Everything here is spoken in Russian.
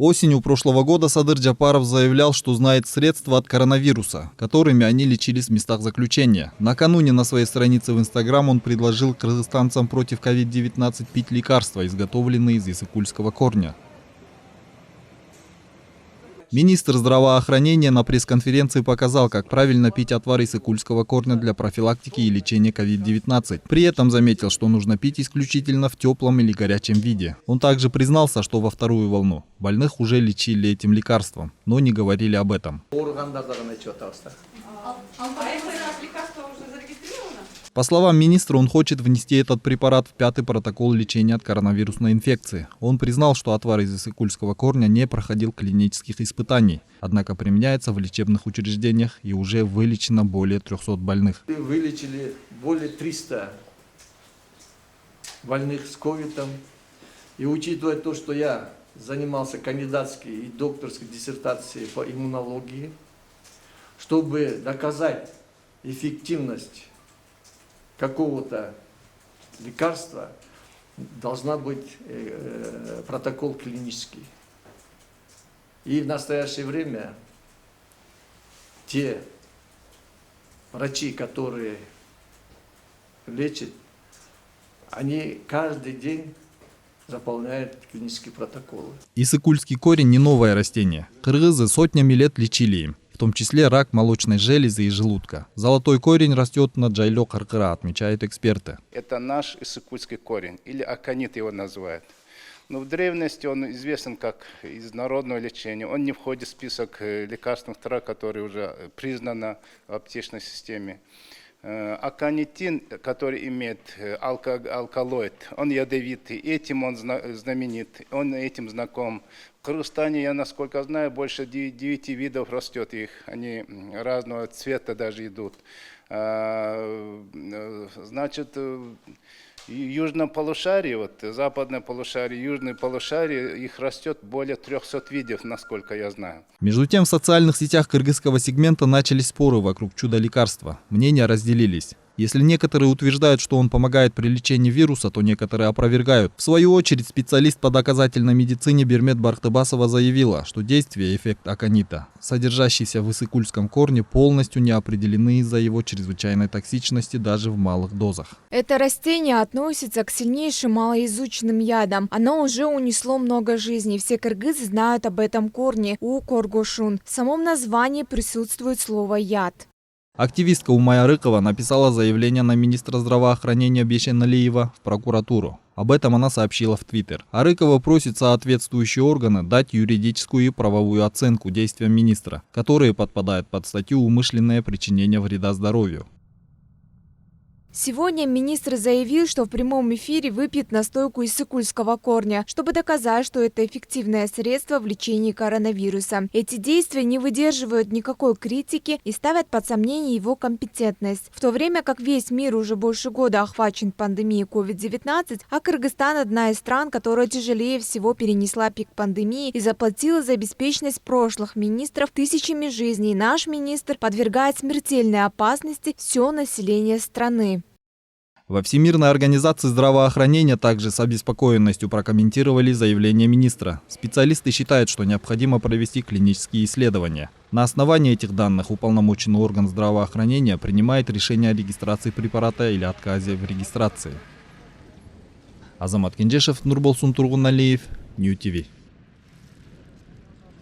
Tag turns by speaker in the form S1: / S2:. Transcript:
S1: Осенью прошлого года Садыр Джапаров заявлял, что знает средства от коронавируса, которыми они лечились в местах заключения. Накануне на своей странице в Инстаграм он предложил кыргызстанцам против COVID-19 пить лекарства, изготовленные из иссык-кульского корня. Министр здравоохранения на пресс-конференции показал, как правильно пить отвар иссык-кульского корня для профилактики и лечения COVID-19. При этом заметил, что нужно пить исключительно в теплом или горячем виде. Он также признался, что во вторую волну больных уже лечили этим лекарством, но не говорили об этом. По словам министра, он хочет внести этот препарат в 5-й протокол лечения от коронавирусной инфекции. Он признал, что отвар из иссык-кульского корня не проходил клинических испытаний, однако применяется в лечебных учреждениях и уже вылечено более 300 больных.
S2: Вылечили более 300 больных с ковидом. И учитывая то, что я занимался кандидатской и докторской диссертацией по иммунологии, чтобы доказать эффективность какого-то лекарства, должна быть протокол клинический. И в настоящее время те врачи, которые лечат, они каждый день заполняют клинические протоколы.
S1: Иссык-кульский корень не новое растение. Кыргызы сотнями лет лечили им, в том числе рак молочной железы и желудка. Золотой корень растет на Джайло Каркыра, отмечают эксперты.
S3: Это наш иссык-кульский корень, или аконит его называют. Но в древности он известен как из народного лечения. Он не входит в список лекарственных трав, которые уже признаны в аптечной системе. Аконитин, который имеет алкалоид, он ядовитый, этим он знаменит, он этим знаком. В Кыргызстане, я насколько знаю, больше 9 видов растет их, они разного цвета даже идут. Значит, южном полушарии, вот западное полушарие, южное полушарие, их растет более 300 видов, насколько я знаю.
S1: Между тем, в социальных сетях кыргызского сегмента начались споры вокруг чудо-лекарства. Мнения разделились. Если некоторые утверждают, что он помогает при лечении вируса, то некоторые опровергают. В свою очередь, специалист по доказательной медицине Бермет Бартыбасова заявила, что действие и эффект аконита, содержащийся в иссык-кульском корне, полностью не определены из-за его чрезвычайной токсичности даже в малых дозах.
S4: Это растение относится к сильнейшим малоизученным ядам. Оно уже унесло много жизней. Все кыргызы знают об этом корне – у-коргошун. В самом названии присутствует слово «яд».
S1: Активистка Умая Рыкова написала заявление на министра здравоохранения Бейшен Алиева в прокуратуру. Об этом она сообщила в Твиттер. А Рыкова просит соответствующие органы дать юридическую и правовую оценку действиям министра, которые подпадают под статью «Умышленное причинение вреда здоровью».
S4: Сегодня министр заявил, что в прямом эфире выпьет настойку иссык-кульского корня, чтобы доказать, что это эффективное средство в лечении коронавируса. Эти действия не выдерживают никакой критики и ставят под сомнение его компетентность. В то время как весь мир уже больше года охвачен пандемией COVID-19, а Кыргызстан – одна из стран, которая тяжелее всего перенесла пик пандемии и заплатила за беспечность прошлых министров тысячами жизней. Наш министр подвергает смертельной опасности все население страны.
S1: Во Всемирной организации здравоохранения также с обеспокоенностью прокомментировали заявление министра. Специалисты считают, что необходимо провести клинические исследования. На основании этих данных уполномоченный орган здравоохранения принимает решение о регистрации препарата или отказе в регистрации. Азамат Кенжешев, Нурболсун Тургуналиев, Нью ТВ.